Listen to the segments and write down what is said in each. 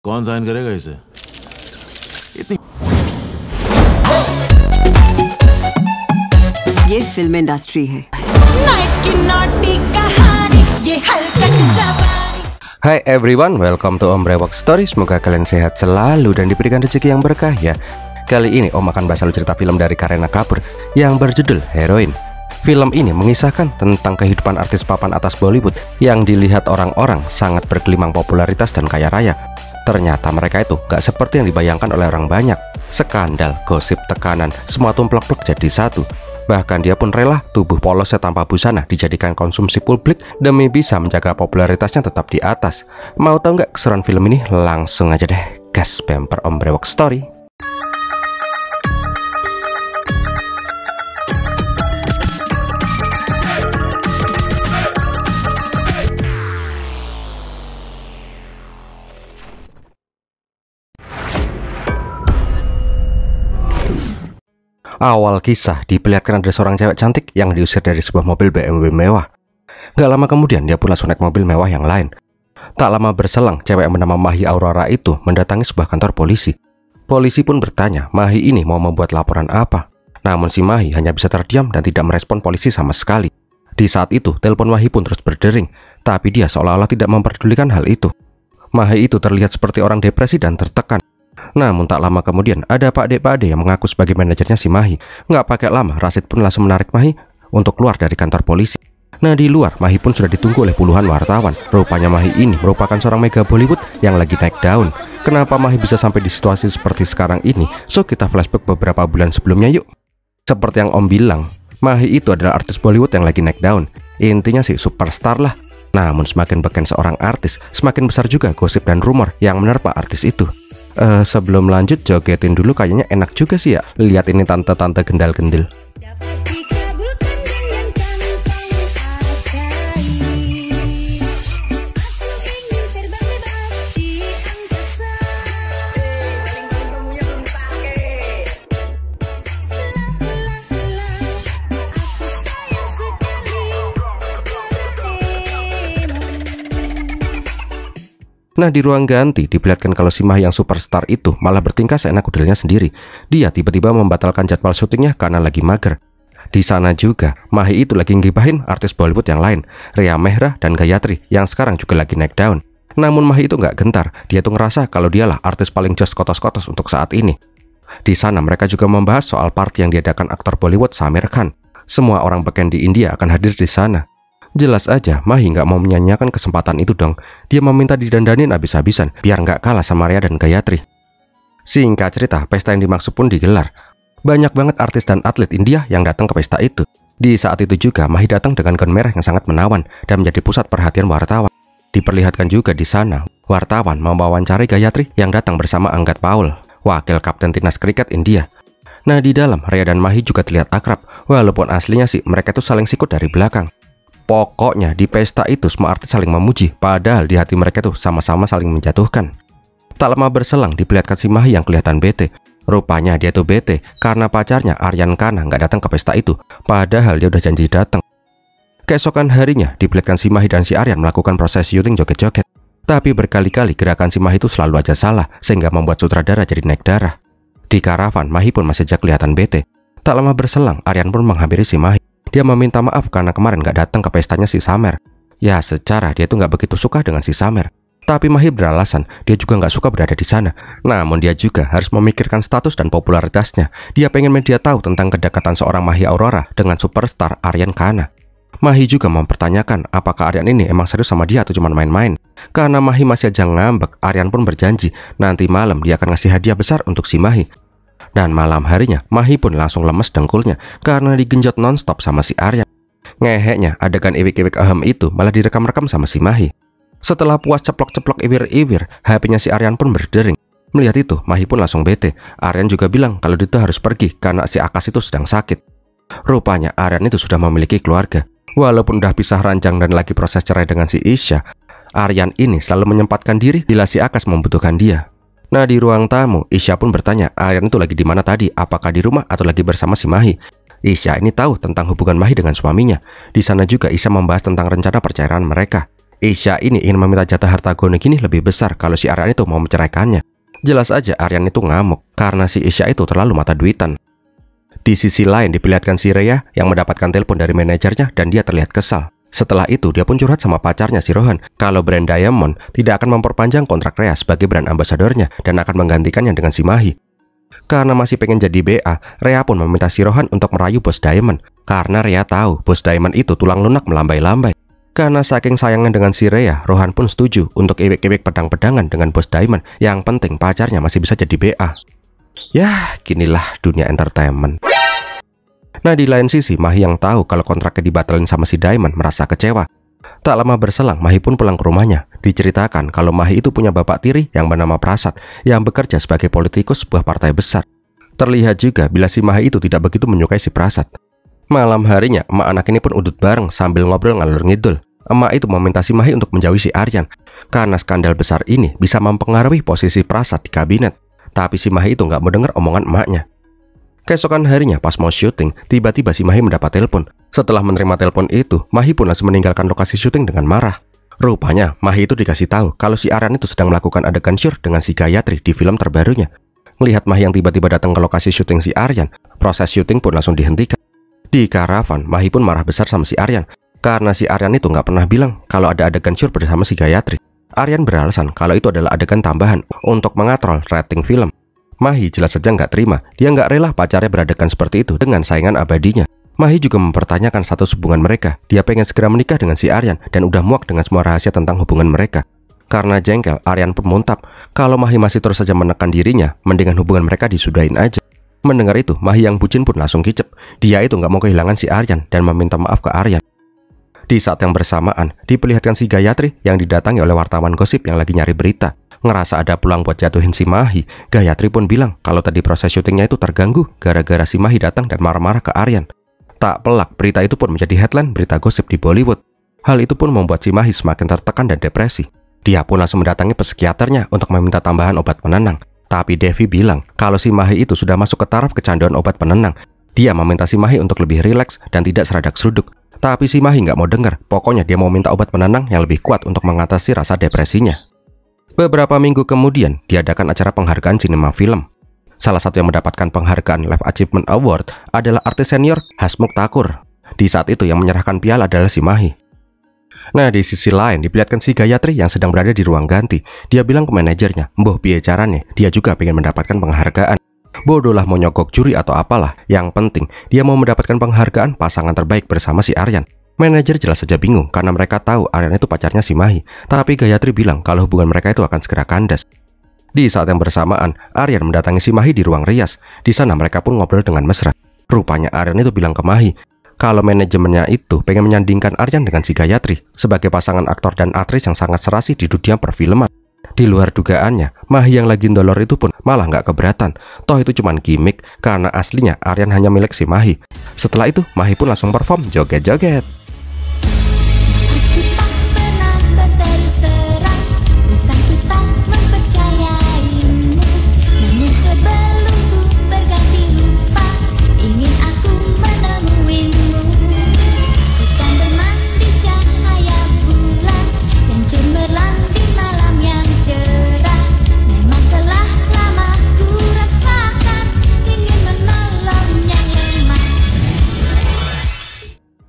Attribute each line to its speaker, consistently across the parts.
Speaker 1: कौन साइन करेगा इसे? इतनी
Speaker 2: ये फिल्म इंडस्ट्री है।
Speaker 3: Hai everyone, welcome to Om Brewok Story. Semoga kalian sehat selalu dan diberikan rezeki yang berkah ya. Kali ini Om akan bahas cerita film dari Kareena Kapoor yang berjudul Heroine. Film ini mengisahkan tentang kehidupan artis papan atas Bollywood yang dilihat orang-orang sangat bergelimang popularitas dan kaya raya. Ternyata mereka itu gak seperti yang dibayangkan oleh orang banyak. Skandal, gosip, tekanan, semua tumplek-plek jadi satu. Bahkan dia pun rela tubuh polosnya tanpa busana dijadikan konsumsi publik demi bisa menjaga popularitasnya tetap di atas. Mau tahu nggak keseruan film ini? Langsung aja deh gas bumper Om Brewok Story. Awal kisah diperlihatkan ada seorang cewek cantik yang diusir dari sebuah mobil BMW mewah. Gak lama kemudian dia pun langsung naik mobil mewah yang lain. Tak lama berselang, cewek yang bernama Mahi Aurora itu mendatangi sebuah kantor polisi. Polisi pun bertanya Mahi ini mau membuat laporan apa. Namun si Mahi hanya bisa terdiam dan tidak merespon polisi sama sekali. Di saat itu telepon Mahi pun terus berdering, tapi dia seolah-olah tidak memperdulikan hal itu. Mahi itu terlihat seperti orang depresi dan tertekan. Namun tak lama kemudian ada Pak Ade yang mengaku sebagai manajernya si Mahi. Nggak pakai lama, Rasid pun langsung menarik Mahi untuk keluar dari kantor polisi. Nah di luar, Mahi pun sudah ditunggu oleh puluhan wartawan. Rupanya Mahi ini merupakan seorang mega Bollywood yang lagi naik daun. Kenapa Mahi bisa sampai di situasi seperti sekarang ini? So kita flashback beberapa bulan sebelumnya yuk. Seperti yang Om bilang, Mahi itu adalah artis Bollywood yang lagi naik daun. Intinya sih superstar lah. Namun semakin beken seorang artis, semakin besar juga gosip dan rumor yang menerpa artis itu. Sebelum lanjut jogetin dulu, kayaknya enak juga sih ya lihat ini tante-tante gendal-gendil. Nah di ruang ganti diperlihatkan kalau si Mahi yang superstar itu malah bertingkah seenak udelnya sendiri. Dia tiba-tiba membatalkan jadwal syutingnya karena lagi mager. Di sana juga Mahi itu lagi ngibahin artis Bollywood yang lain, Rhea Mehra dan Gayatri yang sekarang juga lagi naik daun. Namun Mahi itu nggak gentar, dia tuh ngerasa kalau dialah artis paling jos kotos-kotos untuk saat ini. Di sana mereka juga membahas soal party yang diadakan aktor Bollywood Shahrukh Khan. Semua orang beken di India akan hadir di sana. Jelas aja Mahi nggak mau menyanyiakan kesempatan itu dong. Dia meminta didandanin habis-habisan biar nggak kalah sama Rhea dan Gayatri. Singkat cerita, pesta yang dimaksud pun digelar. Banyak banget artis dan atlet India yang datang ke pesta itu. Di saat itu juga Mahi datang dengan gaun merah yang sangat menawan dan menjadi pusat perhatian wartawan. Diperlihatkan juga di sana wartawan mewawancari Gayatri yang datang bersama Anggat Paul, wakil kapten timnas kriket India. Nah di dalam Rhea dan Mahi juga terlihat akrab, walaupun aslinya sih mereka tuh saling sikut dari belakang. Pokoknya di pesta itu semua artis saling memuji, padahal di hati mereka tuh sama-sama saling menjatuhkan. Tak lama berselang diperlihatkan si Mahi yang kelihatan bete. Rupanya dia tuh bete karena pacarnya Aryan Khanna nggak datang ke pesta itu, padahal dia udah janji datang. Keesokan harinya diperlihatkan si Mahi dan si Aryan melakukan proses syuting joget-joget. Tapi berkali-kali gerakan si Mahi itu selalu aja salah, sehingga membuat sutradara jadi naik darah. Di karavan Mahi pun masih aja kelihatan bete. Tak lama berselang Aryan pun menghampiri si Mahi. Dia meminta maaf karena kemarin gak datang ke pestanya si Samer. Ya secara dia tuh gak begitu suka dengan si Samer. Tapi Mahi beralasan dia juga gak suka berada di sana. Namun dia juga harus memikirkan status dan popularitasnya. Dia pengen media tahu tentang kedekatan seorang Mahi Aurora dengan superstar Aryan Khanna. Mahi juga mempertanyakan apakah Aryan ini emang serius sama dia atau cuma main-main. Karena Mahi masih aja ngambek, Aryan pun berjanji nanti malam dia akan ngasih hadiah besar untuk si Mahi. Dan malam harinya Mahi pun langsung lemes dengkulnya karena digenjot nonstop sama si Aryan. Ngeheknya adegan iwik-iwik ahem itu malah direkam-rekam sama si Mahi. Setelah puas ceplok-ceplok iwir-iwir, HP-nya si Aryan pun berdering. Melihat itu Mahi pun langsung bete. Aryan juga bilang kalau dia harus pergi karena si Akas itu sedang sakit. Rupanya Aryan itu sudah memiliki keluarga. Walaupun udah pisah ranjang dan lagi proses cerai dengan si Isha, Aryan ini selalu menyempatkan diri bila si Akas membutuhkan dia. Nah di ruang tamu, Isha pun bertanya Aryan itu lagi di mana tadi, apakah di rumah atau lagi bersama si Mahi. Isha ini tahu tentang hubungan Mahi dengan suaminya. Di sana juga Isha membahas tentang rencana perceraian mereka. Isya ini ingin meminta jatah harta gono gini lebih besar kalau si Aryan itu mau menceraikannya. Jelas aja Aryan itu ngamuk karena si Isya itu terlalu mata duitan. Di sisi lain diperlihatkan si Rhea yang mendapatkan telepon dari manajernya dan dia terlihat kesal. Setelah itu dia pun curhat sama pacarnya si Rohan kalau brand Diamond tidak akan memperpanjang kontrak Rhea sebagai brand ambasadornya dan akan menggantikannya dengan si Mahi. Karena masih pengen jadi BA, Rhea pun meminta si Rohan untuk merayu bos Diamond. Karena Rhea tahu bos Diamond itu tulang lunak melambai-lambai. Karena saking sayangnya dengan si Rhea, Rohan pun setuju untuk iwik-iwik pedang-pedangan dengan bos Diamond. Yang penting pacarnya masih bisa jadi BA. Yah, ginilah dunia entertainment. Nah, di lain sisi, Mahi yang tahu kalau kontraknya dibatalin sama si Diamond merasa kecewa. Tak lama berselang, Mahi pun pulang ke rumahnya. Diceritakan kalau Mahi itu punya bapak tiri yang bernama Prasad, yang bekerja sebagai politikus sebuah partai besar. Terlihat juga bila si Mahi itu tidak begitu menyukai si Prasad. Malam harinya, emak anak ini pun udut bareng sambil ngobrol ngalur ngidul. Emak itu meminta si Mahi untuk menjauhi si Aryan, karena skandal besar ini bisa mempengaruhi posisi Prasad di kabinet. Tapi si Mahi itu nggak mau dengar omongan emaknya. Keesokan harinya pas mau syuting, tiba-tiba si Mahi mendapat telepon. Setelah menerima telepon itu, Mahi pun langsung meninggalkan lokasi syuting dengan marah. Rupanya, Mahi itu dikasih tahu kalau si Aryan itu sedang melakukan adegan syur dengan si Gayatri di film terbarunya. Melihat Mahi yang tiba-tiba datang ke lokasi syuting si Aryan, proses syuting pun langsung dihentikan. Di karavan, Mahi pun marah besar sama si Aryan karena si Aryan itu nggak pernah bilang kalau ada adegan syur bersama si Gayatri. Aryan beralasan kalau itu adalah adegan tambahan untuk mengatrol rating film. Mahi jelas saja nggak terima, dia nggak rela pacarnya beradegan seperti itu dengan saingan abadinya. Mahi juga mempertanyakan status hubungan mereka. Dia pengen segera menikah dengan si Aryan dan udah muak dengan semua rahasia tentang hubungan mereka. Karena jengkel, Aryan pun muntap kalau Mahi masih terus saja menekan dirinya, mendingan hubungan mereka disudahin aja. Mendengar itu, Mahi yang bucin pun langsung kicep. Dia itu nggak mau kehilangan si Aryan dan meminta maaf ke Aryan. Di saat yang bersamaan, diperlihatkan si Gayatri yang didatangi oleh wartawan gosip yang lagi nyari berita. Ngerasa ada peluang buat jatuhin si Mahi, Gayatri pun bilang kalau tadi proses syutingnya itu terganggu gara-gara si Mahi datang dan marah-marah ke Aryan. Tak pelak, berita itu pun menjadi headline berita gosip di Bollywood. Hal itu pun membuat si Mahi semakin tertekan dan depresi. Dia pun langsung mendatangi psikiaternya untuk meminta tambahan obat penenang. Tapi Devi bilang kalau si Mahi itu sudah masuk ke taraf kecanduan obat penenang. Dia meminta si Mahi untuk lebih rileks dan tidak seradak seruduk. Tapi si Mahi nggak mau dengar. Pokoknya dia mau minta obat penenang yang lebih kuat untuk mengatasi rasa depresinya. Beberapa minggu kemudian diadakan acara penghargaan sinema film. Salah satu yang mendapatkan penghargaan Life Achievement Award adalah artis senior Hasmukh Thakur. Di saat itu yang menyerahkan piala adalah si Mahi. Nah, di sisi lain diperlihatkan si Gayatri yang sedang berada di ruang ganti. Dia bilang ke manajernya, "Mbah piye carane, dia juga pengen mendapatkan penghargaan." Bodohlah mau nyogok juri atau apalah. Yang penting dia mau mendapatkan penghargaan pasangan terbaik bersama si Aryan. Manajer jelas saja bingung karena mereka tahu Aryan itu pacarnya si Mahi. Tapi Gayatri bilang kalau hubungan mereka itu akan segera kandas. Di saat yang bersamaan, Aryan mendatangi si Mahi di ruang rias. Di sana mereka pun ngobrol dengan mesra. Rupanya Aryan itu bilang ke Mahi kalau manajemennya itu pengen menyandingkan Aryan dengan si Gayatri sebagai pasangan aktor dan aktris yang sangat serasi di dunia perfilman. Di luar dugaannya, Mahi yang lagi ndolor itu pun malah nggak keberatan. Toh itu cuman gimmick karena aslinya Aryan hanya milik si Mahi. Setelah itu, Mahi pun langsung perform joget-joget.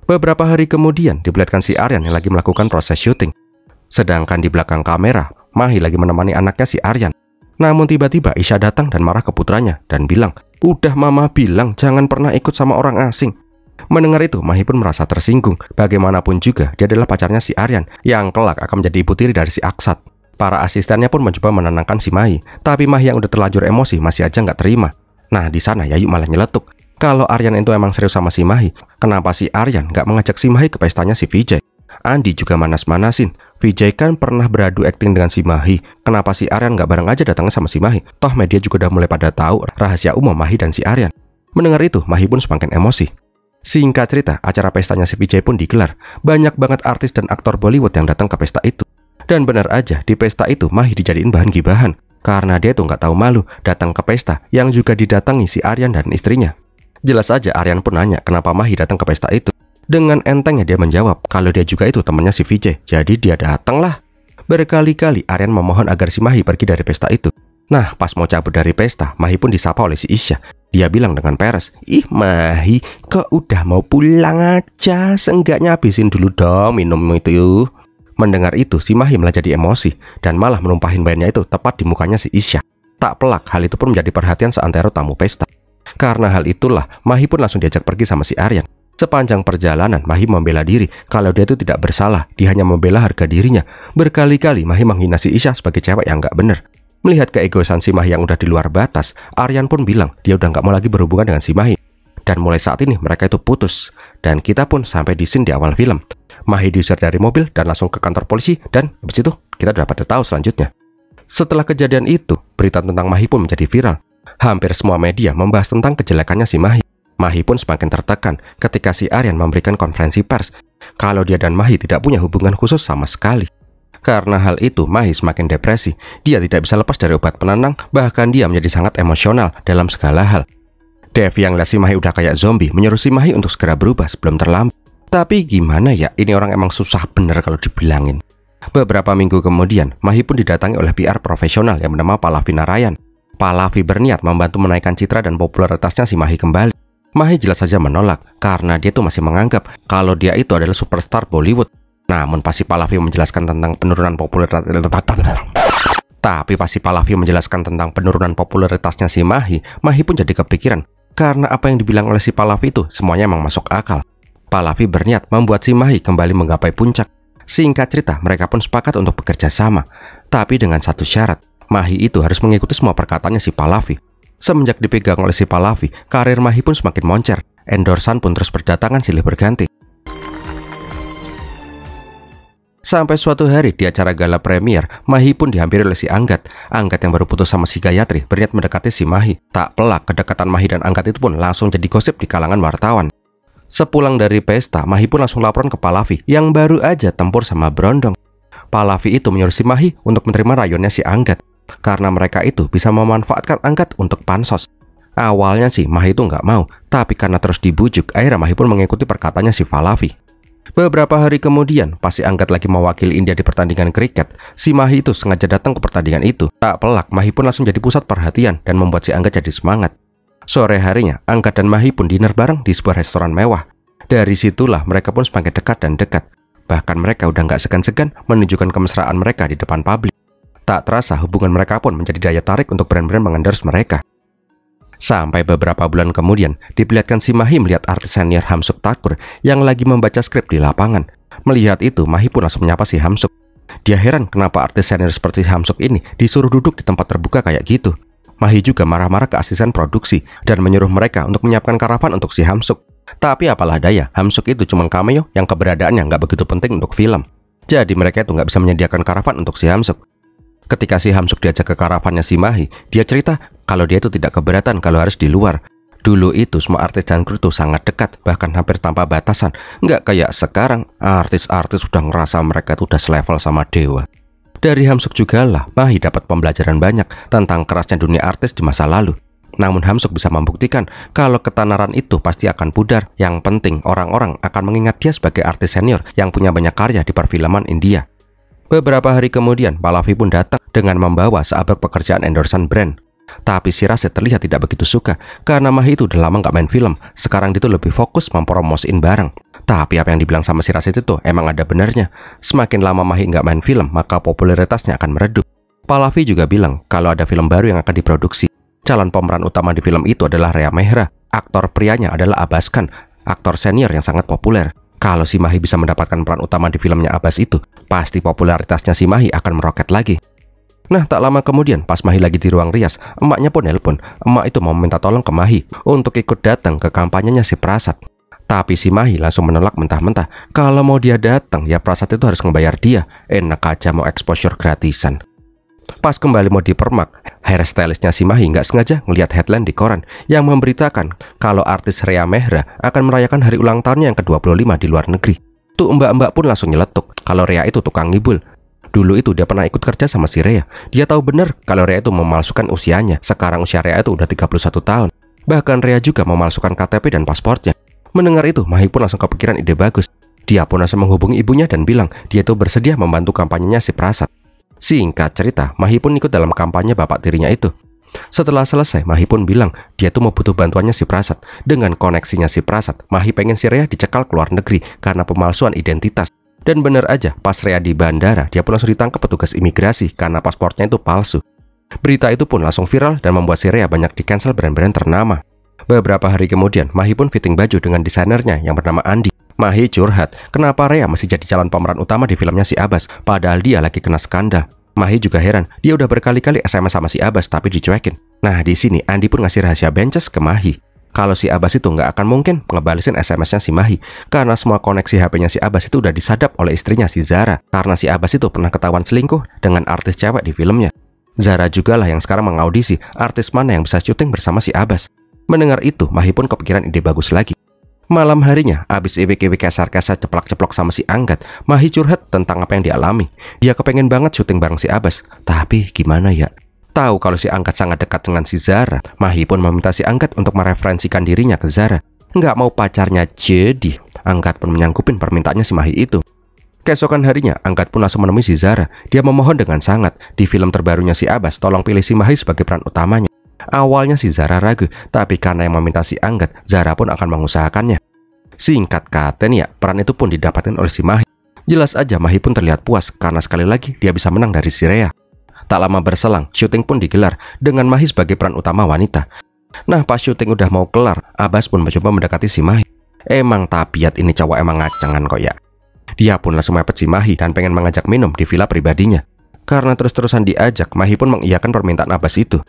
Speaker 3: Beberapa hari kemudian diperlihatkan si Aryan yang lagi melakukan proses syuting. Sedangkan di belakang kamera, Mahi lagi menemani anaknya si Aryan. Namun tiba-tiba Isya datang dan marah ke putranya dan bilang, "Udah mama bilang jangan pernah ikut sama orang asing." Mendengar itu, Mahi pun merasa tersinggung. Bagaimanapun juga, dia adalah pacarnya si Aryan yang kelak akan menjadi ibu tiri dari si Aksat. Para asistennya pun mencoba menenangkan si Mahi, tapi Mahi yang udah terlanjur emosi masih aja nggak terima. Nah, di sana Yayu malah nyeletuk. Kalau Aryan itu emang serius sama si Mahi, kenapa si Aryan nggak mengajak si Mahi ke pestanya si Vijay? Andi juga manas-manasin. Vijay kan pernah beradu akting dengan si Mahi. Kenapa si Aryan nggak bareng aja datangnya sama si Mahi? Toh media juga udah mulai pada tahu rahasia umum Mahi dan si Aryan. Mendengar itu, Mahi pun semakin emosi. Singkat cerita, acara pestanya si Vijay pun digelar. Banyak banget artis dan aktor Bollywood yang datang ke pesta itu. Dan benar aja, di pesta itu Mahi dijadiin bahan gibahan. Karena dia tuh nggak tahu malu datang ke pesta yang juga didatangi si Aryan dan istrinya. Jelas aja Aryan pun nanya kenapa Mahi datang ke pesta itu. Dengan entengnya dia menjawab kalau dia juga itu temannya si Vijay. Jadi dia datanglah. Berkali-kali Aryan memohon agar si Mahi pergi dari pesta itu. Nah, pas mau cabut dari pesta, Mahi pun disapa oleh si Isya. Dia bilang dengan peres, "Ih Mahi, kok udah mau pulang aja? Seenggaknya habisin dulu dong minum itu yuk." Mendengar itu, si Mahi malah jadi emosi dan malah menumpahin bayannya itu tepat di mukanya si Isya. Tak pelak, hal itu pun menjadi perhatian seantero tamu pesta. Karena hal itulah, Mahi pun langsung diajak pergi sama si Aryan. Sepanjang perjalanan, Mahi membela diri kalau dia itu tidak bersalah. Dia hanya membela harga dirinya. Berkali-kali Mahi menghina si Isya sebagai cewek yang nggak bener. Melihat keegoisan si Mahi yang udah di luar batas, Aryan pun bilang dia udah nggak mau lagi berhubungan dengan si Mahi. Dan mulai saat ini mereka itu putus. Dan kita pun sampai di scene di awal film. Mahi diusir dari mobil dan langsung ke kantor polisi. Dan habis itu kita dapat tahu selanjutnya. Setelah kejadian itu, berita tentang Mahi pun menjadi viral. Hampir semua media membahas tentang kejelekannya si Mahi. Mahi pun semakin tertekan ketika si Aryan memberikan konferensi pers kalau dia dan Mahi tidak punya hubungan khusus sama sekali. Karena hal itu, Mahi semakin depresi. Dia tidak bisa lepas dari obat penenang, bahkan dia menjadi sangat emosional dalam segala hal. Dev yang lihat si Mahi udah kayak zombie menyuruh si Mahi untuk segera berubah sebelum terlambat. Tapi gimana ya, ini orang emang susah bener kalau dibilangin. Beberapa minggu kemudian, Mahi pun didatangi oleh PR profesional yang bernama Pallavi Narayan. Pallavi berniat membantu menaikkan citra dan popularitasnya si Mahi kembali. Mahi jelas saja menolak karena dia tuh masih menganggap kalau dia itu adalah superstar Bollywood. Namun pasti Pallavi menjelaskan tentang penurunan popularitasnya si Mahi, Mahi pun jadi kepikiran karena apa yang dibilang oleh si Pallavi itu semuanya emang masuk akal. Pallavi berniat membuat si Mahi kembali menggapai puncak. Singkat cerita, mereka pun sepakat untuk bekerja sama, tapi dengan satu syarat, Mahi itu harus mengikuti semua perkataannya si Pallavi. Semenjak dipegang oleh si Pallavi, karir Mahi pun semakin moncer. Endorsan pun terus berdatangan silih berganti. Sampai suatu hari di acara gala premier, Mahi pun dihampiri oleh si Anggat. Anggat yang baru putus sama si Gayatri berniat mendekati si Mahi. Tak pelak, kedekatan Mahi dan Anggat itu pun langsung jadi gosip di kalangan wartawan. Sepulang dari pesta, Mahi pun langsung laporan ke Pallavi yang baru aja tempur sama Brondong. Pallavi itu menyuruh si Mahi untuk menerima rayonnya si Anggat karena mereka itu bisa memanfaatkan Anggat untuk pansos. Awalnya sih Mahi itu nggak mau, tapi karena terus dibujuk, akhirnya Mahi pun mengikuti perkataannya si Pallavi. Beberapa hari kemudian, pas si Anggat lagi mewakili India di pertandingan kriket, si Mahi itu sengaja datang ke pertandingan itu. Tak pelak, Mahi pun langsung jadi pusat perhatian dan membuat si Anggat jadi semangat. Sore harinya, Anggat dan Mahi pun dinner bareng di sebuah restoran mewah. Dari situlah mereka pun semakin dekat dan dekat. Bahkan mereka udah nggak segan-segan menunjukkan kemesraan mereka di depan publik. Tak terasa hubungan mereka pun menjadi daya tarik untuk brand-brand mengendorse mereka. Sampai beberapa bulan kemudian, diperlihatkan si Mahi melihat artis senior Hamsuk Thakur yang lagi membaca skrip di lapangan. Melihat itu, Mahi pun langsung menyapa si Hamsuk. Dia heran kenapa artis senior seperti Hamsuk ini disuruh duduk di tempat terbuka kayak gitu. Mahi juga marah-marah ke asisten produksi dan menyuruh mereka untuk menyiapkan karavan untuk si Hamsuk. Tapi apalah daya, Hamsuk itu cuma cameo yang keberadaannya nggak begitu penting untuk film. Jadi mereka itu nggak bisa menyediakan karavan untuk si Hamsuk. Ketika si Hamsuk diajak ke karavannya si Mahi, dia cerita kalau dia itu tidak keberatan kalau harus di luar. Dulu itu semua artis dan kru itu sangat dekat, bahkan hampir tanpa batasan. Nggak kayak sekarang, artis-artis sudah ngerasa mereka itu udah selevel sama dewa. Dari Hamsuk juga lah, Mahi dapat pembelajaran banyak tentang kerasnya dunia artis di masa lalu. Namun Hamsuk bisa membuktikan kalau ketenaran itu pasti akan pudar. Yang penting orang-orang akan mengingat dia sebagai artis senior yang punya banyak karya di perfilman India. Beberapa hari kemudian, Pallavi pun datang dengan membawa seabak pekerjaan endorsan brand. Tapi si Rashid terlihat tidak begitu suka karena Mahi itu udah lama nggak main film. Sekarang dia tuh lebih fokus mempromosiin barang. Tapi apa yang dibilang sama si Rashid itu emang ada benernya. Semakin lama Mahi nggak main film, maka popularitasnya akan meredup. Pallavi juga bilang kalau ada film baru yang akan diproduksi. Calon pemeran utama di film itu adalah Rhea Mehra. Aktor prianya adalah Abbas Khan, aktor senior yang sangat populer. Kalau si Mahi bisa mendapatkan peran utama di filmnya Abbas itu, pasti popularitasnya si Mahi akan meroket lagi. Nah, tak lama kemudian pas Mahi lagi di ruang rias, emaknya pun nelpon. Emak itu mau minta tolong ke Mahi untuk ikut datang ke kampanyenya si Prasad. Tapi si Mahi langsung menolak mentah-mentah. Kalau mau dia datang, ya Prasad itu harus ngebayar dia. Enak aja mau exposure gratisan. Pas kembali mau dipermak, hairstylistnya si Mahi nggak sengaja ngelihat headline di koran yang memberitakan kalau artis Rhea Mehra akan merayakan hari ulang tahunnya yang ke-25 di luar negeri. Tuh mbak-mbak pun langsung nyeletuk kalau Rhea itu tukang ngibul. Dulu itu dia pernah ikut kerja sama si Rhea. Dia tahu bener kalau Rhea itu memalsukan usianya. Sekarang usia Rhea itu udah 31 tahun. Bahkan Rhea juga memalsukan KTP dan pasportnya. Mendengar itu, Mahi pun langsung kepikiran ide bagus. Dia pun langsung menghubungi ibunya dan bilang dia itu bersedia membantu kampanyenya si Prasad. Singkat cerita, Mahi pun ikut dalam kampanye bapak tirinya itu. Setelah selesai, Mahi pun bilang dia tuh mau butuh bantuannya si Prasad. Dengan koneksinya si Prasad, Mahi pengen si Rea dicekal ke luar negeri karena pemalsuan identitas. Dan bener aja, pas Rea di bandara, dia pun langsung ditangkap petugas imigrasi karena pasportnya itu palsu. Berita itu pun langsung viral dan membuat si Rea banyak di-cancel brand-brand ternama. Beberapa hari kemudian, Mahi pun fitting baju dengan desainernya yang bernama Andi. Mahi curhat, kenapa Rea masih jadi calon pemeran utama di filmnya si Abbas, padahal dia lagi kena skandal. Mahi juga heran, dia udah berkali-kali SMS sama si Abbas tapi dicuekin. Nah, di sini Andi pun ngasih rahasia bences ke Mahi. Kalau si Abbas itu nggak akan mungkin ngebalesin SMS-nya si Mahi, karena semua koneksi HP-nya si Abbas itu udah disadap oleh istrinya si Zara, karena si Abbas itu pernah ketahuan selingkuh dengan artis cewek di filmnya. Zara juga lah yang sekarang mengaudisi artis mana yang bisa syuting bersama si Abbas. Mendengar itu, Mahi pun kepikiran ide bagus lagi. Malam harinya, abis iwik-iwik kesar-kesar ceplok-ceplok sama si Anggat, Mahi curhat tentang apa yang dialami. Dia kepengen banget syuting bareng si Abbas, tapi gimana ya? Tahu kalau si Anggat sangat dekat dengan si Zara, Mahi pun meminta si Anggat untuk mereferensikan dirinya ke Zara. Nggak mau pacarnya jadi, Anggat pun menyangkupin permintaannya si Mahi itu. Keesokan harinya, Anggat pun langsung menemui si Zara. Dia memohon dengan sangat, di film terbarunya si Abbas, tolong pilih si Mahi sebagai peran utamanya. Awalnya si Zara ragu, tapi karena yang meminta si Anggat, Zara pun akan mengusahakannya. Singkat kata nih ya, peran itu pun didapatkan oleh si Mahi. Jelas aja Mahi pun terlihat puas, karena sekali lagi dia bisa menang dari si Rea. Tak lama berselang, syuting pun digelar, dengan Mahi sebagai peran utama wanita. Nah, pas syuting udah mau kelar, Abbas pun mencoba mendekati si Mahi. Emang tabiat ini cowok emang ngacangan kok ya. Dia pun langsung mepet si Mahi dan pengen mengajak minum di villa pribadinya. Karena terus-terusan diajak, Mahi pun mengiyakan permintaan Abbas itu.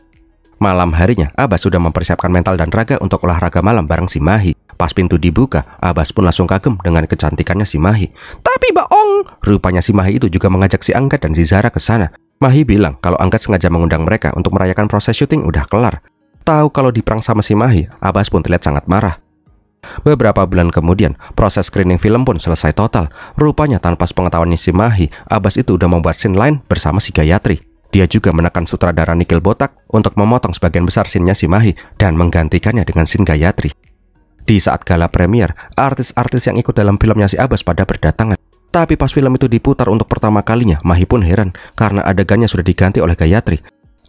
Speaker 3: Malam harinya, Abbas sudah mempersiapkan mental dan raga untuk olahraga malam bareng si Mahi. Pas pintu dibuka, Abbas pun langsung kagum dengan kecantikannya si Mahi. Tapi bohong, rupanya si Mahi itu juga mengajak si Anggat dan si Zara ke sana. Mahi bilang kalau Anggat sengaja mengundang mereka untuk merayakan proses syuting udah kelar. Tahu kalau diperang sama si Mahi, Abbas pun terlihat sangat marah. Beberapa bulan kemudian, proses screening film pun selesai total. Rupanya tanpa sepengetahuan si Mahi, Abbas itu udah membuat scene lain bersama si Gayatri. Dia juga menekan sutradara Nikhil Botak untuk memotong sebagian besar scene-nya si Mahi dan menggantikannya dengan scene Gayatri. Di saat gala premier, artis-artis yang ikut dalam filmnya si Abbas pada berdatangan. Tapi pas film itu diputar untuk pertama kalinya, Mahi pun heran karena adegannya sudah diganti oleh Gayatri.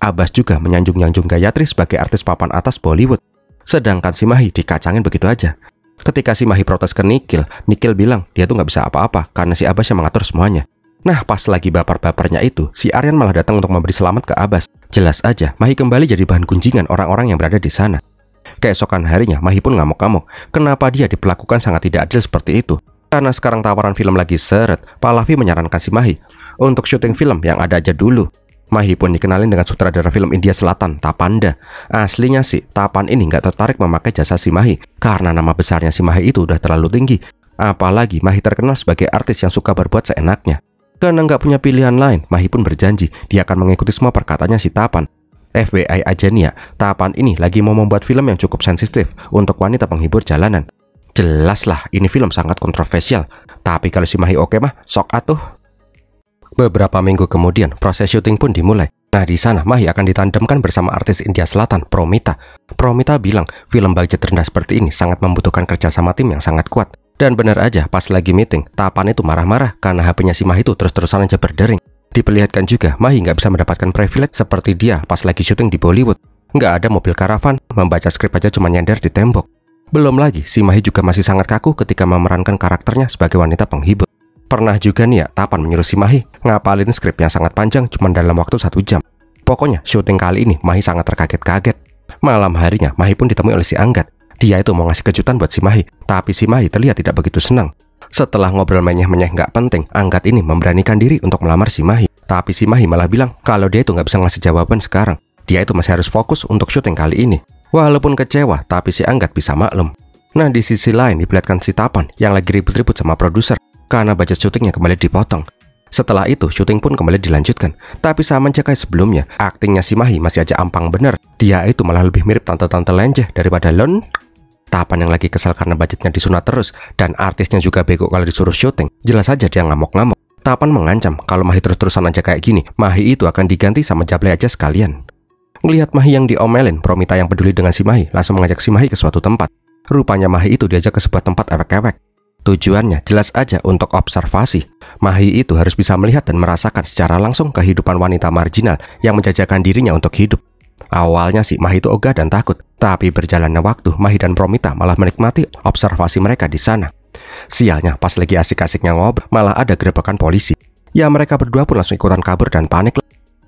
Speaker 3: Abbas juga menyanjung-nyanjung Gayatri sebagai artis papan atas Bollywood. Sedangkan si Mahi dikacangin begitu aja. Ketika si Mahi protes ke Nikhil, Nikhil bilang dia tuh nggak bisa apa-apa karena si Abbas yang mengatur semuanya. Nah, pas lagi baper-bapernya itu, si Aryan malah datang untuk memberi selamat ke Abbas. Jelas aja, Mahi kembali jadi bahan gunjingan orang-orang yang berada di sana. Keesokan harinya, Mahi pun ngamuk-ngamuk. Kenapa dia diperlakukan sangat tidak adil seperti itu? Karena sekarang tawaran film lagi seret, Pallavi menyarankan si Mahi untuk syuting film yang ada aja dulu. Mahi pun dikenalin dengan sutradara film India Selatan, Tapanda. Aslinya sih, Tapan ini nggak tertarik memakai jasa si Mahi karena nama besarnya si Mahi itu udah terlalu tinggi. Apalagi Mahi terkenal sebagai artis yang suka berbuat seenaknya. Karena nggak punya pilihan lain, Mahi pun berjanji dia akan mengikuti semua perkataannya si Tapan. FYI aja nih ya, Tapan ini lagi mau membuat film yang cukup sensitif untuk wanita penghibur jalanan. Jelas lah, ini film sangat kontroversial. Tapi kalau si Mahi oke mah, sok atuh. Beberapa minggu kemudian, proses syuting pun dimulai. Nah, di sana Mahi akan ditandemkan bersama artis India Selatan, Promita. Promita bilang, film budget rendah seperti ini sangat membutuhkan kerjasama tim yang sangat kuat. Dan benar aja, pas lagi meeting, Tapan itu marah-marah karena HP-nya si Mahi itu terus-terusan aja berdering. Diperlihatkan juga, Mahi nggak bisa mendapatkan privilege seperti dia pas lagi syuting di Bollywood. Nggak ada mobil karavan, membaca skrip aja cuma nyender di tembok. Belum lagi, si Mahi juga masih sangat kaku ketika memerankan karakternya sebagai wanita penghibur. Pernah juga nih ya, Tapan menyuruh si Mahi ngapalin skrip yang sangat panjang cuma dalam waktu 1 jam. Pokoknya, syuting kali ini Mahi sangat terkaget-kaget. Malam harinya, Mahi pun ditemui oleh si Anggat. Dia itu mau ngasih kejutan buat si Mahi, tapi si Mahi terlihat tidak begitu senang. Setelah ngobrol menyeh-menyeh nggak penting, Anggat ini memberanikan diri untuk melamar si Mahi. Tapi si Mahi malah bilang kalau dia itu nggak bisa ngasih jawaban sekarang. Dia itu masih harus fokus untuk syuting kali ini. Walaupun kecewa, tapi si Anggat bisa maklum. Nah, di sisi lain diperlihatkan si Tapan yang lagi ribut-ribut sama produser karena budget syutingnya kembali dipotong. Setelah itu, syuting pun kembali dilanjutkan. Tapi sama aja kayak sebelumnya, aktingnya si Mahi masih aja ampang bener. Dia itu malah lebih mirip tante-tante lenjeh daripada Lon. Tapan yang lagi kesal karena budgetnya disunat terus dan artisnya juga bego kalau disuruh syuting. Jelas aja dia ngamuk-ngamuk. Tapan mengancam kalau Mahi terus-terusan aja kayak gini, Mahi itu akan diganti sama Jablay aja sekalian. Ngelihat Mahi yang diomelin, Promita yang peduli dengan si Mahi langsung mengajak si Mahi ke suatu tempat. Rupanya Mahi itu diajak ke sebuah tempat ewek-ewek. Tujuannya jelas aja untuk observasi. Mahi itu harus bisa melihat dan merasakan secara langsung kehidupan wanita marginal yang menjajakan dirinya untuk hidup. Awalnya sih Mahi itu ogah dan takut, tapi berjalannya waktu Mahi dan Promita malah menikmati observasi mereka di sana. Sialnya pas lagi asik-asiknya ngobrol malah ada gerebekan polisi. Ya mereka berdua pun langsung ikutan kabur dan panik.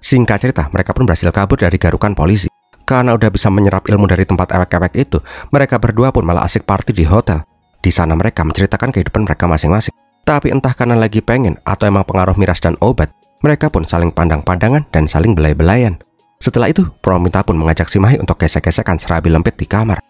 Speaker 3: Singkat cerita mereka pun berhasil kabur dari garukan polisi. Karena udah bisa menyerap ilmu dari tempat ewek-ewek itu, mereka berdua pun malah asik party di hotel. Di sana mereka menceritakan kehidupan mereka masing-masing. Tapi entah karena lagi pengen atau emang pengaruh miras dan obat, mereka pun saling pandang-pandangan dan saling belai-belayan. Setelah itu, Promita pun mengajak si Mahi untuk gesek-gesekan serabi lempit di kamar.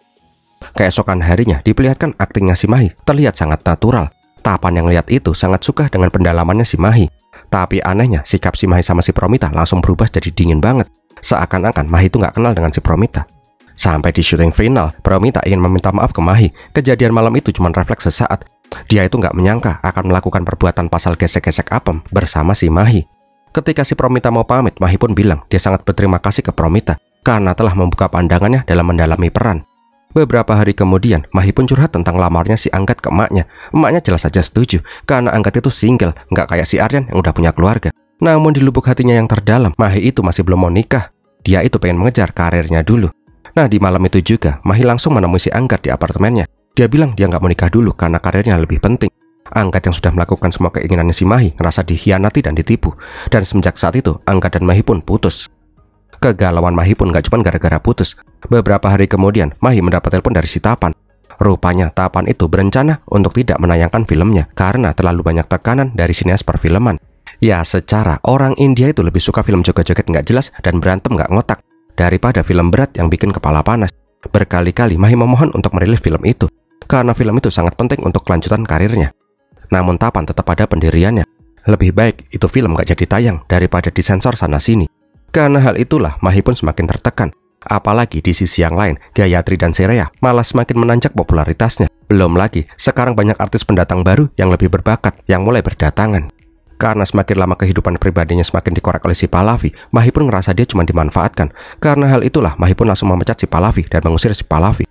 Speaker 3: Keesokan harinya diperlihatkan aktingnya si Mahi terlihat sangat natural. Tapan yang lihat itu sangat suka dengan pendalamannya si Mahi. Tapi anehnya sikap si Mahi sama si Promita langsung berubah jadi dingin banget. Seakan-akan Mahi itu nggak kenal dengan si Promita. Sampai di syuting final, Promita ingin meminta maaf ke Mahi. Kejadian malam itu cuma refleks sesaat. Dia itu nggak menyangka akan melakukan perbuatan pasal gesek-gesek apem bersama si Mahi. Ketika si Promita mau pamit, Mahi pun bilang dia sangat berterima kasih ke Promita karena telah membuka pandangannya dalam mendalami peran. Beberapa hari kemudian, Mahi pun curhat tentang lamarnya si Anggat ke emaknya. Emaknya jelas saja setuju, karena Anggat itu single, nggak kayak si Aryan yang udah punya keluarga. Namun di lubuk hatinya yang terdalam, Mahi itu masih belum mau nikah. Dia itu pengen mengejar karirnya dulu. Nah di malam itu juga, Mahi langsung menemui si Anggat di apartemennya. Dia bilang dia nggak mau nikah dulu karena karirnya lebih penting. Anggat yang sudah melakukan semua keinginannya si Mahi ngerasa dikhianati dan ditipu. Dan semenjak saat itu, Anggat dan Mahi pun putus. Kegalauan Mahi pun gak cuma gara-gara putus. Beberapa hari kemudian, Mahi mendapat telepon dari si Tapan. Rupanya Tapan itu berencana untuk tidak menayangkan filmnya karena terlalu banyak tekanan dari sinias perfilman. Ya secara orang India itu lebih suka film joget-joget nggak jelas dan berantem nggak ngotak daripada film berat yang bikin kepala panas. Berkali-kali Mahi memohon untuk merilis film itu karena film itu sangat penting untuk kelanjutan karirnya. Namun Tapan tetap ada pendiriannya. Lebih baik itu film gak jadi tayang daripada disensor sana-sini. Karena hal itulah Mahi pun semakin tertekan. Apalagi di sisi yang lain, Gayatri dan Serea malah semakin menanjak popularitasnya. Belum lagi, sekarang banyak artis pendatang baru yang lebih berbakat yang mulai berdatangan. Karena semakin lama kehidupan pribadinya semakin dikorek oleh si Pallavi, Mahi pun ngerasa dia cuma dimanfaatkan. Karena hal itulah Mahi pun langsung memecat si Pallavi dan mengusir si Pallavi.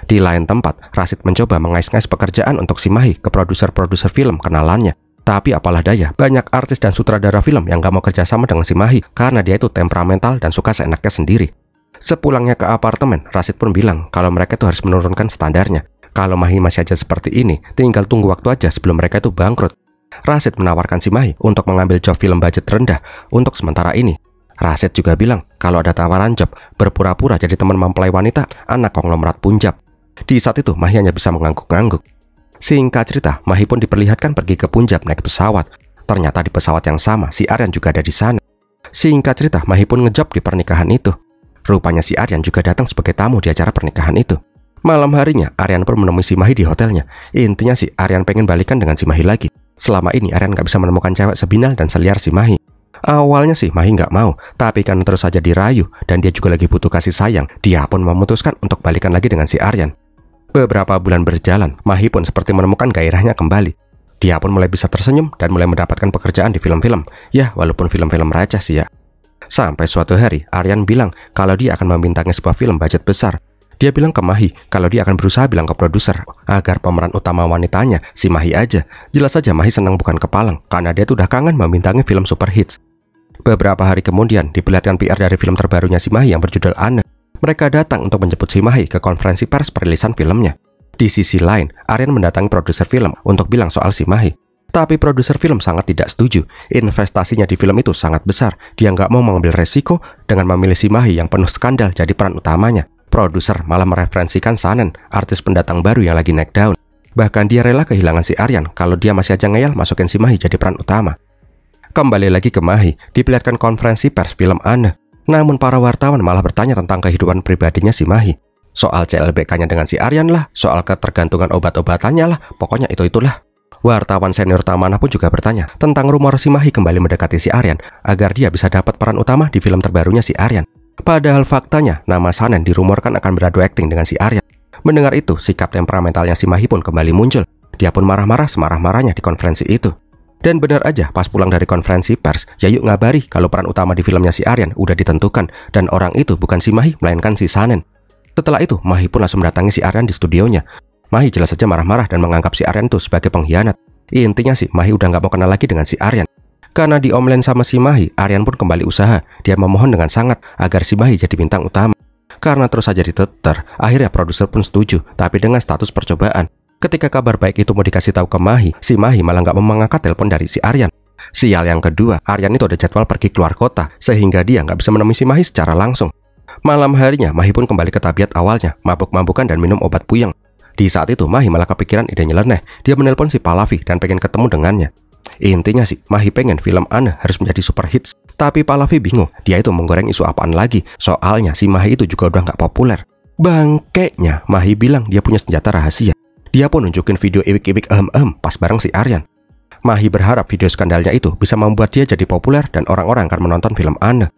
Speaker 3: Di lain tempat, Rashid mencoba mengais-ngais pekerjaan untuk si Mahi ke produser-produser film kenalannya. Tapi apalah daya, banyak artis dan sutradara film yang gak mau kerjasama dengan si Mahi karena dia itu temperamental dan suka seenaknya sendiri. Sepulangnya ke apartemen, Rashid pun bilang kalau mereka itu harus menurunkan standarnya. Kalau Mahi masih aja seperti ini, tinggal tunggu waktu aja sebelum mereka itu bangkrut. Rashid menawarkan si Mahi untuk mengambil job film budget rendah untuk sementara ini. Rashid juga bilang kalau ada tawaran job berpura-pura jadi teman mempelai wanita anak konglomerat Punjab. Di saat itu Mahi hanya bisa mengangguk-angguk. Singkat cerita, Mahi pun diperlihatkan pergi ke Punjab naik pesawat. Ternyata di pesawat yang sama, si Aryan juga ada di sana. Singkat cerita, Mahi pun ngejob di pernikahan itu. Rupanya si Aryan juga datang sebagai tamu di acara pernikahan itu. Malam harinya, Aryan pun menemui si Mahi di hotelnya. Intinya sih, Aryan pengen balikan dengan si Mahi lagi. Selama ini, Aryan gak bisa menemukan cewek sebinal dan seliar si Mahi. Awalnya sih Mahi gak mau, tapi karena terus saja dirayu dan dia juga lagi butuh kasih sayang, dia pun memutuskan untuk balikan lagi dengan si Aryan. Beberapa bulan berjalan, Mahi pun seperti menemukan gairahnya kembali. Dia pun mulai bisa tersenyum dan mulai mendapatkan pekerjaan di film-film. Ya, walaupun film-film receh sih ya. Sampai suatu hari, Aryan bilang kalau dia akan membintangi sebuah film budget besar. Dia bilang ke Mahi kalau dia akan berusaha bilang ke produser agar pemeran utama wanitanya, si Mahi aja. Jelas saja Mahi senang bukan kepalang, karena dia tuh udah kangen membintangi film super hits. Beberapa hari kemudian, diperlihatkan PR dari film terbarunya si Mahi yang berjudul Anne. Mereka datang untuk menjemput si Mahi ke konferensi pers perilisan filmnya. Di sisi lain, Aryan mendatangi produser film untuk bilang soal si Mahi. Tapi produser film sangat tidak setuju. Investasinya di film itu sangat besar. Dia nggak mau mengambil resiko dengan memilih si Mahi yang penuh skandal jadi peran utamanya. Produser malah mereferensikan Sanen, artis pendatang baru yang lagi naik daun. Bahkan dia rela kehilangan si Aryan kalau dia masih aja ngeyel masukin si Mahi jadi peran utama. Kembali lagi ke Mahi, diperlihatkan konferensi pers film Anne. Namun para wartawan malah bertanya tentang kehidupan pribadinya si Mahi. Soal CLBK-nya dengan si Aryan lah, soal ketergantungan obat-obatannya lah, pokoknya itu-itulah. Wartawan senior Tamana pun juga bertanya tentang rumor si Mahi kembali mendekati si Aryan agar dia bisa dapat peran utama di film terbarunya si Aryan. Padahal faktanya, nama Sanen dirumorkan akan beradu akting dengan si Aryan. Mendengar itu, sikap temperamentalnya si Mahi pun kembali muncul. Dia pun marah-marah semarah-marahnya di konferensi itu. Dan benar aja, pas pulang dari konferensi pers, Yayu ngabari kalau peran utama di filmnya si Aryan udah ditentukan dan orang itu bukan si Mahi melainkan si Sanen. Setelah itu, Mahi pun langsung mendatangi si Aryan di studionya. Mahi jelas saja marah-marah dan menganggap si Aryan itu sebagai pengkhianat. Intinya sih, Mahi udah nggak mau kenal lagi dengan si Aryan. Karena diomelin sama si Mahi, Aryan pun kembali usaha. Dia memohon dengan sangat agar si Mahi jadi bintang utama. Karena terus saja diteter, akhirnya produser pun setuju, tapi dengan status percobaan. Ketika kabar baik itu mau dikasih tahu ke Mahi, si Mahi malah nggak mau mengangkat telepon dari si Aryan. Sial yang kedua, Aryan itu ada jadwal pergi keluar kota, sehingga dia nggak bisa menemui si Mahi secara langsung. Malam harinya, Mahi pun kembali ke tabiat awalnya, mabuk-mabukan dan minum obat puyeng. Di saat itu, Mahi malah kepikiran ide nyeleneh. Dia menelpon si Pallavi dan pengen ketemu dengannya. Intinya sih, Mahi pengen film Anne harus menjadi super hits. Tapi Pallavi bingung, dia itu menggoreng isu apaan lagi. Soalnya si Mahi itu juga udah nggak populer. Bangkeknya, Mahi bilang dia punya senjata rahasia. Dia pun nunjukin video iwik-iwik pas bareng si Aryan. Mahi berharap video skandalnya itu bisa membuat dia jadi populer dan orang-orang akan menonton film Anne.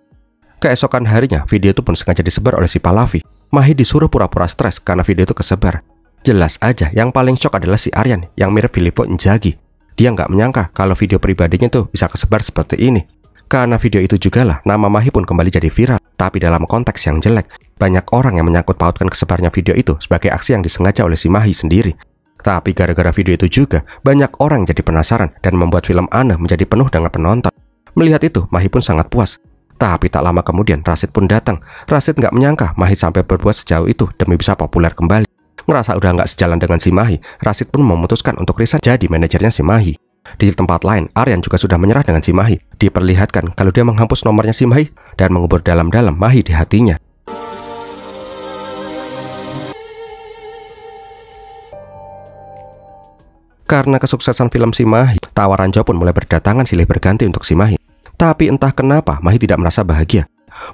Speaker 3: Keesokan harinya, video itu pun sengaja disebar oleh si Pallavi. Mahi disuruh pura-pura stres karena video itu kesebar. Jelas aja, yang paling shock adalah si Aryan yang mirip Filippo Inzaghi. Dia nggak menyangka kalau video pribadinya tuh bisa kesebar seperti ini. Karena video itu juga lah, nama Mahi pun kembali jadi viral, tapi dalam konteks yang jelek. Banyak orang yang menyangkut pautkan kesebarnya video itu sebagai aksi yang disengaja oleh si Mahi sendiri. Tapi gara-gara video itu juga, banyak orang jadi penasaran dan membuat film Anne menjadi penuh dengan penonton. Melihat itu, Mahi pun sangat puas. Tapi tak lama kemudian, Rashid pun datang. Rashid nggak menyangka Mahi sampai berbuat sejauh itu demi bisa populer kembali. Ngerasa udah nggak sejalan dengan si Mahi, Rashid pun memutuskan untuk resign jadi manajernya si Mahi. Di tempat lain, Aryan juga sudah menyerah dengan si Mahi. Diperlihatkan kalau dia menghapus nomornya si Mahi dan mengubur dalam-dalam Mahi di hatinya. Karena kesuksesan film si Mahi, tawaran job pun mulai berdatangan silih berganti untuk si Mahi. Tapi entah kenapa Mahi tidak merasa bahagia.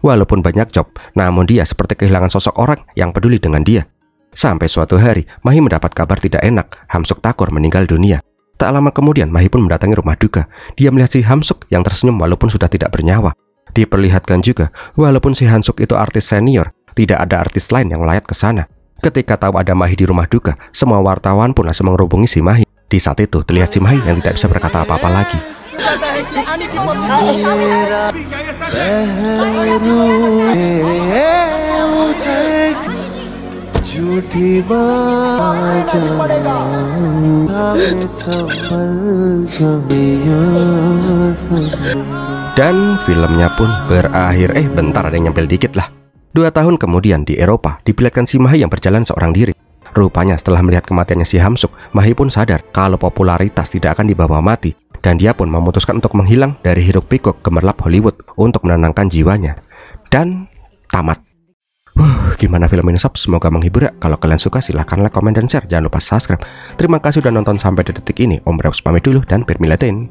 Speaker 3: Walaupun banyak job, namun dia seperti kehilangan sosok orang yang peduli dengan dia. Sampai suatu hari, Mahi mendapat kabar tidak enak, Hamsuk Thakur meninggal dunia. Tak lama kemudian, Mahi pun mendatangi rumah duka. Dia melihat si Hamsuk yang tersenyum walaupun sudah tidak bernyawa. Diperlihatkan juga, walaupun si Hamsuk itu artis senior, tidak ada artis lain yang layak ke sana. Ketika tahu ada Mahi di rumah duka, semua wartawan pun langsung menghubungi si Mahi. Di saat itu, terlihat si Mahi yang tidak bisa berkata apa-apa lagi. Dan filmnya pun berakhir. Bentar, ada yang nyempil dikit lah. 2 tahun kemudian di Eropa diperlihatkan si Mahi yang berjalan seorang diri. Rupanya setelah melihat kematiannya si Hamsuk, Mahi pun sadar kalau popularitas tidak akan dibawa mati. Dan dia pun memutuskan untuk menghilang dari hiruk pikuk gemerlap Hollywood untuk menenangkan jiwanya. Dan tamat. Gimana film ini sob? Semoga menghibur ya. Kalau kalian suka silahkan like, komen, dan share. Jangan lupa subscribe. Terima kasih sudah nonton sampai detik ini. Om Rex pamit dulu dan permilatin.